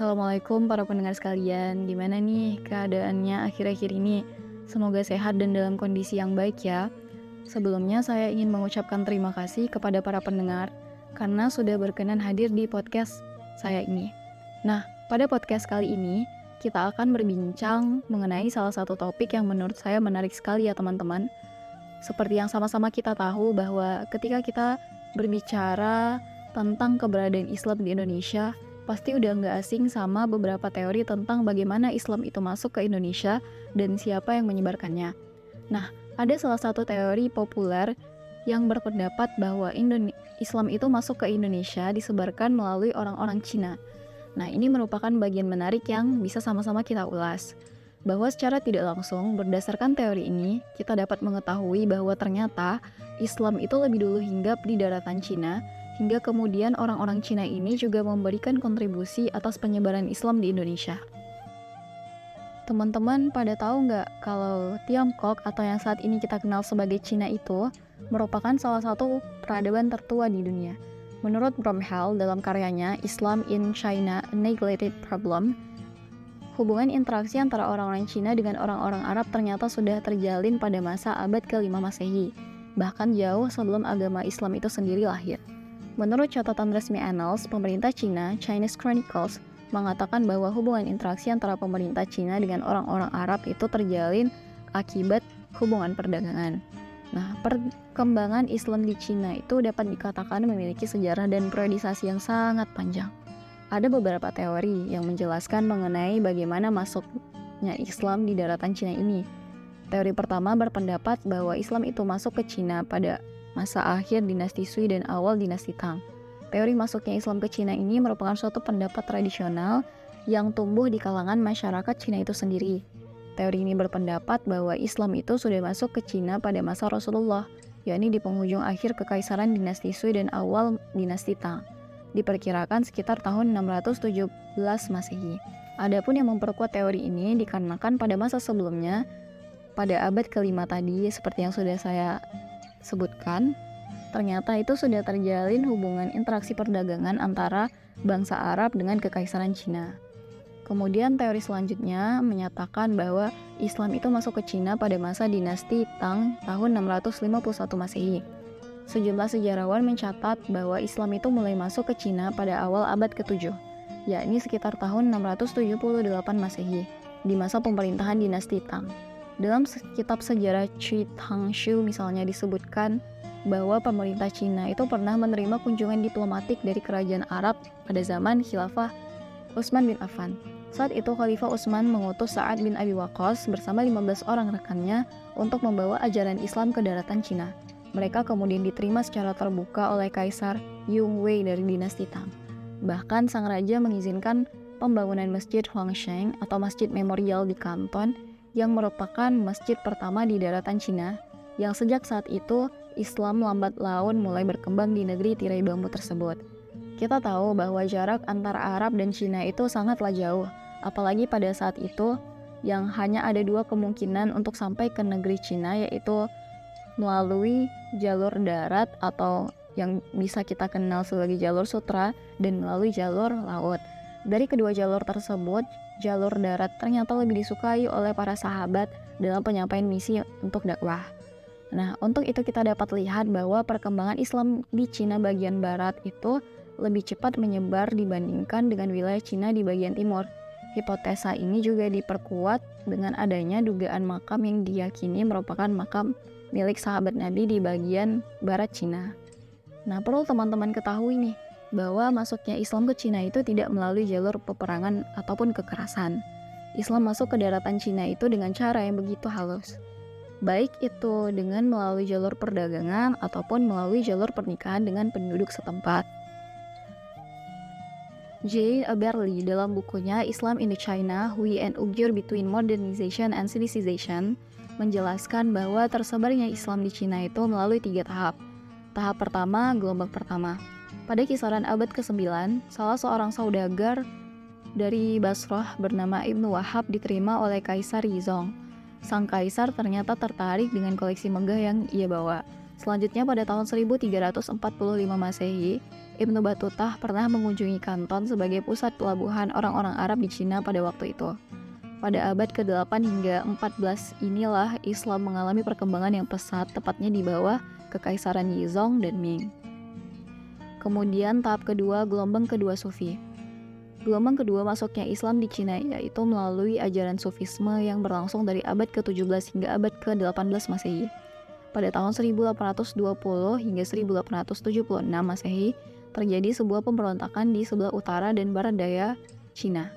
Assalamualaikum para pendengar sekalian. Gimana nih keadaannya akhir-akhir ini? Semoga sehat dan dalam kondisi yang baik ya. Sebelumnya saya ingin mengucapkan terima kasih kepada para pendengar karena sudah berkenan hadir di podcast saya ini. Nah, pada podcast kali ini kita akan berbincang mengenai salah satu topik yang menurut saya menarik sekali ya teman-teman. Seperti yang sama-sama kita tahu bahwa ketika kita berbicara tentang keberadaan Islam di Indonesia, pasti udah nggak asing sama beberapa teori tentang bagaimana Islam itu masuk ke Indonesia dan siapa yang menyebarkannya. Nah, ada salah satu teori populer yang berpendapat bahwa Islam itu masuk ke Indonesia disebarkan melalui orang-orang Cina. Nah, ini merupakan bagian menarik yang bisa sama-sama kita ulas. Bahwa secara tidak langsung, berdasarkan teori ini, kita dapat mengetahui bahwa ternyata Islam itu lebih dulu hinggap di daratan Cina, hingga kemudian orang-orang Cina ini juga memberikan kontribusi atas penyebaran Islam di Indonesia. Teman-teman pada tahu nggak kalau Tiongkok atau yang saat ini kita kenal sebagai Cina itu merupakan salah satu peradaban tertua di dunia. Menurut Bromhall dalam karyanya Islam in China, A Neglected Problem, hubungan interaksi antara orang-orang Cina dengan orang-orang Arab ternyata sudah terjalin pada masa abad ke-5 Masehi, bahkan jauh sebelum agama Islam itu sendiri lahir. Menurut catatan resmi Annals, pemerintah Cina, Chinese Chronicles, mengatakan bahwa hubungan interaksi antara pemerintah Cina dengan orang-orang Arab itu terjalin akibat hubungan perdagangan. Nah, perkembangan Islam di Cina itu dapat dikatakan memiliki sejarah dan periodisasi yang sangat panjang. Ada beberapa teori yang menjelaskan mengenai bagaimana masuknya Islam di daratan Cina ini. Teori pertama berpendapat bahwa Islam itu masuk ke Cina pada masa akhir dinasti Sui dan awal dinasti Tang. Teori masuknya Islam ke Cina ini merupakan suatu pendapat tradisional yang tumbuh di kalangan masyarakat Cina itu sendiri. Teori ini berpendapat bahwa Islam itu sudah masuk ke Cina pada masa Rasulullah, yakni di penghujung akhir kekaisaran dinasti Sui dan awal dinasti Tang. Diperkirakan sekitar tahun 617 Masehi. Adapun yang memperkuat teori ini dikarenakan pada masa sebelumnya, pada abad ke-5 tadi, seperti yang sudah saya sebutkan, ternyata itu sudah terjalin hubungan interaksi perdagangan antara bangsa Arab dengan kekaisaran Cina. Kemudian teori selanjutnya menyatakan bahwa Islam itu masuk ke Cina pada masa dinasti Tang tahun 651 Masehi. Sejumlah sejarawan mencatat bahwa Islam itu mulai masuk ke Cina pada awal abad ke-7, yakni sekitar tahun 678 Masehi, di masa pemerintahan dinasti Tang. Dalam kitab sejarah Qi Tang Shu misalnya disebutkan bahwa pemerintah Cina itu pernah menerima kunjungan diplomatik dari kerajaan Arab pada zaman Khilafah Utsman bin Affan. Saat itu Khalifah Utsman mengutus Sa'ad bin Abi Waqqas bersama 15 orang rekannya untuk membawa ajaran Islam ke daratan Cina. Mereka kemudian diterima secara terbuka oleh Kaisar Yongwei dari dinasti Tang. Bahkan sang raja mengizinkan pembangunan Masjid Huangsheng atau Masjid Memorial di Kanton yang merupakan masjid pertama di daratan Cina, yang sejak saat itu Islam lambat laun mulai berkembang di negeri tirai bambu tersebut. Kita tahu bahwa jarak antara Arab dan Cina itu sangatlah jauh, apalagi pada saat itu yang hanya ada dua kemungkinan untuk sampai ke negeri Cina, yaitu melalui jalur darat atau yang bisa kita kenal sebagai jalur sutra dan melalui jalur laut. Dari kedua jalur tersebut, jalur darat ternyata lebih disukai oleh para sahabat dalam penyampaian misi untuk dakwah. Nah, untuk itu kita dapat lihat bahwa perkembangan Islam di Cina bagian barat itu lebih cepat menyebar dibandingkan dengan wilayah Cina di bagian timur. Hipotesa ini juga diperkuat dengan adanya dugaan makam yang diyakini merupakan makam milik sahabat Nabi di bagian barat Cina. Nah, perlu teman-teman ketahui nih, bahwa masuknya Islam ke Cina itu tidak melalui jalur peperangan ataupun kekerasan. Islam masuk ke daratan Cina itu dengan cara yang begitu halus. Baik itu dengan melalui jalur perdagangan ataupun melalui jalur pernikahan dengan penduduk setempat. J. Aberli dalam bukunya Islam in the China, Hui and Uyghur Between Modernization and Civilization menjelaskan bahwa tersebarnya Islam di Cina itu melalui 3 tahap. Tahap pertama, gelombang pertama. Pada kisaran abad ke-9, salah seorang saudagar dari Basrah bernama Ibnu Wahab diterima oleh Kaisar Yizong. Sang kaisar ternyata tertarik dengan koleksi megah yang ia bawa. Selanjutnya pada tahun 1345 Masehi, Ibnu Battuta pernah mengunjungi Kanton sebagai pusat pelabuhan orang-orang Arab di Cina pada waktu itu. Pada abad ke-8 hingga 14 inilah Islam mengalami perkembangan yang pesat, tepatnya di bawah Kekaisaran Yizong dan Ming. Kemudian tahap kedua, gelombang kedua Sufi. Gelombang kedua masuknya Islam di Cina yaitu melalui ajaran Sufisme yang berlangsung dari abad ke-17 hingga abad ke-18 Masehi. Pada tahun 1820 hingga 1876 Masehi, terjadi sebuah pemberontakan di sebelah utara dan barat daya Cina.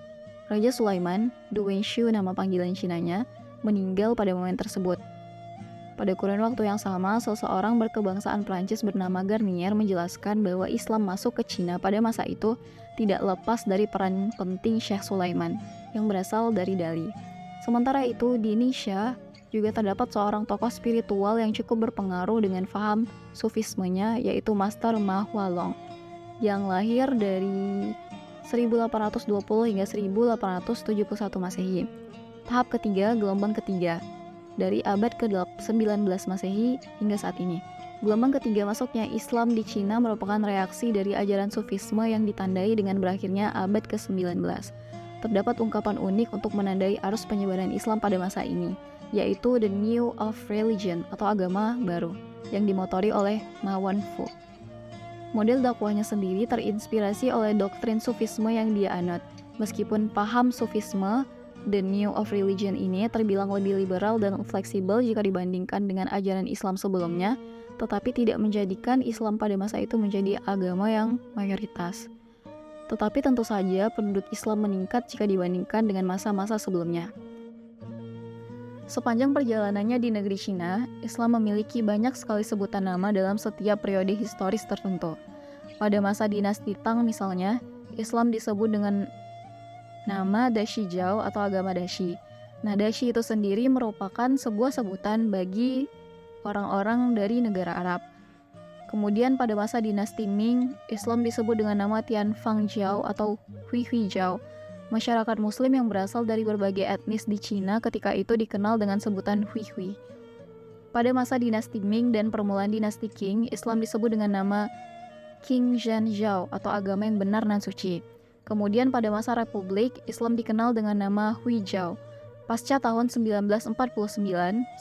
Raja Sulaiman, Du Wenshu nama panggilan Cinanya, meninggal pada momen tersebut. Pada kurun waktu yang sama, seseorang berkebangsaan Prancis bernama Garnier menjelaskan bahwa Islam masuk ke Cina pada masa itu tidak lepas dari peran penting Syekh Sulaiman yang berasal dari Dali. Sementara itu, di Indonesia juga terdapat seorang tokoh spiritual yang cukup berpengaruh dengan faham Sufismenya, yaitu Master Ma Hualong, yang lahir dari 1820 hingga 1871 Masehi. Tahap ketiga, gelombang ketiga, dari abad ke-19 Masehi hingga saat ini. Gelombang ketiga masuknya Islam di Cina merupakan reaksi dari ajaran Sufisme yang ditandai dengan berakhirnya abad ke-19. Terdapat ungkapan unik untuk menandai arus penyebaran Islam pada masa ini, yaitu The New of Religion atau agama baru, yang dimotori oleh Ma Wanfu. Model dakwahnya sendiri terinspirasi oleh doktrin Sufisme yang dia anut. Meskipun paham Sufisme, The New of Religion ini terbilang lebih liberal dan fleksibel jika dibandingkan dengan ajaran Islam sebelumnya, tetapi tidak menjadikan Islam pada masa itu menjadi agama yang mayoritas. Tetapi tentu saja penduduk Islam meningkat jika dibandingkan dengan masa-masa sebelumnya. Sepanjang perjalanannya di negeri Cina, Islam memiliki banyak sekali sebutan nama dalam setiap periode historis tertentu. Pada masa dinasti Tang misalnya, Islam disebut dengan nama Dashi Jiao atau agama Dashi. Nah, Dashi itu sendiri merupakan sebuah sebutan bagi orang-orang dari negara Arab. Kemudian pada masa dinasti Ming, Islam disebut dengan nama Tianfang Jiao atau Hui Hui Jiao. Masyarakat Muslim yang berasal dari berbagai etnis di Cina ketika itu dikenal dengan sebutan Hui Hui. Pada masa dinasti Ming dan permulaan dinasti Qing, Islam disebut dengan nama Qing Zhen Zhao atau agama yang benar dan suci. Kemudian pada masa Republik, Islam dikenal dengan nama Hui Jiao. Pasca tahun 1949,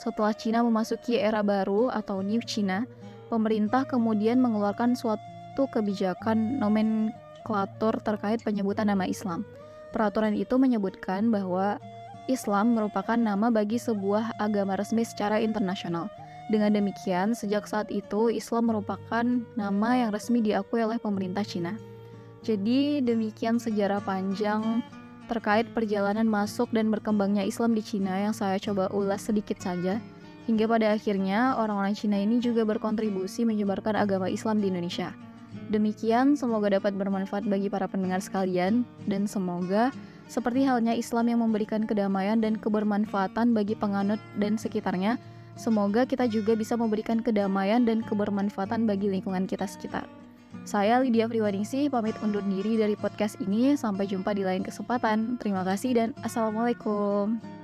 setelah Cina memasuki era baru atau New China, pemerintah kemudian mengeluarkan suatu kebijakan nomenklatur terkait penyebutan nama Islam. Peraturan itu menyebutkan bahwa Islam merupakan nama bagi sebuah agama resmi secara internasional. Dengan demikian, sejak saat itu Islam merupakan nama yang resmi diakui oleh pemerintah Cina. Jadi demikian sejarah panjang terkait perjalanan masuk dan berkembangnya Islam di Cina yang saya coba ulas sedikit saja. Hingga pada akhirnya orang-orang Cina ini juga berkontribusi menyebarkan agama Islam di Indonesia. Demikian, semoga dapat bermanfaat bagi para pendengar sekalian, dan semoga seperti halnya Islam yang memberikan kedamaian dan kebermanfaatan bagi penganut dan sekitarnya, semoga kita juga bisa memberikan kedamaian dan kebermanfaatan bagi lingkungan kita sekitar. Saya Lydia Priwaningsih pamit undur diri dari podcast ini, sampai jumpa di lain kesempatan. Terima kasih dan Assalamualaikum.